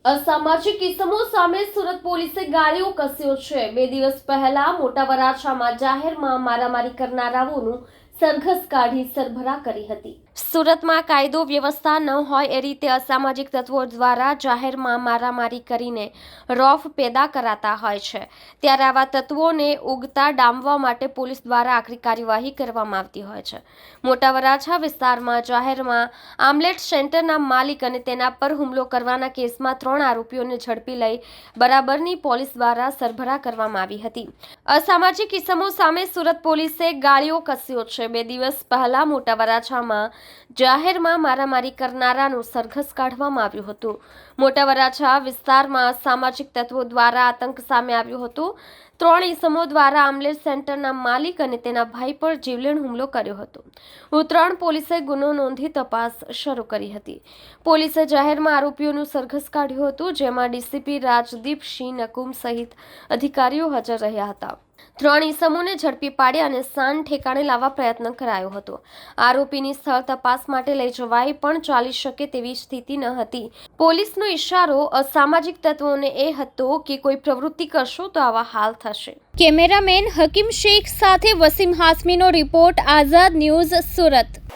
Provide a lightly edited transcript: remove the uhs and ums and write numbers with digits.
અસામાજિક ઇસમો સામે સુરત પોલીસે ગાળીઓ કસ્યો છે। 2 દિવસ પહેલા મોટા વરાછામાં જાહેરમાં મારામારી કરનારાઓનું સરઘસ કાઢી સરભરા કરી હતી। સુરતમાં કાયદો વ્યવસ્થા ન હોય એ રીતે અસામાજિક તત્વો દ્વારા જાહેરમાં મારામારી કરીને રોફ પેદા કરાતા હોય છે, ત્યારે આવા તત્વોને ઉગતા ડામવા માટે પોલીસ દ્વારા આકરી કાર્યવાહી કરવામાં આવતી હોય છે। મોટા વરાછા વિસ્તારમાં જાહેરમાં આમલેટ સેન્ટરના માલિક અને તેના પર હુમલો કરવાના કેસમાં 3 આરોપીઓને ઝડપી લઈ બરાબરની પોલીસ દ્વારા સરભરા કરવામાં આવી હતી। અસામાજિક ઇસમો સામે સુરત પોલીસે ગાળીઓ કસ્યો છે। 2 દિવસ પહેલા મોટા વરાછામાં જાહેરમાં મારામારી કરનારાનું સરઘસ કાઢવામાં આવ્યું હતું। મોટા વરાછા વિસ્તારમાં સામાજિક તત્વો દ્વારા આતંક સામે આવ્યો હતો। 3 ઇસમો દ્વારા આમલેટ સેન્ટરના માલિક અને તેના ભાઈ પર જીવલેણ હુમલો કર્યો હતો। ઉત્તરાયણ પોલીસે ગુનો નોંધી તપાસ શરૂ કરી હતી। પોલીસે જાહેરમાં આરોપીઓનું સરઘસ કાઢ્યું હતું, જેમાં ડીસીપી રાજદીપસિંહ નકુમ સહિત અધિકારીઓ હાજર રહ્યા હતા। 3 ઇસમોને ઝડપી પાડી અને શાન ઠેકાણે લાવવા પ્રયત્ન કરાયો હતો। આરોપીની સ્થળ તપાસ માટે લઈ જવાઈ પણ ચાલી શકે તેવી સ્થિતિ ન હતી। પોલીસનો ઇશારો અસામાજિક તત્વોને એ હતો કે કોઈ પ્રવૃત્તિ કરશો તો આવા હાલ થશે। કેમેરામેન હકીમ શેખ સાથે વસીમ હાસમીનો રિપોર્ટ, આઝાદ ન્યૂઝ, સુરત।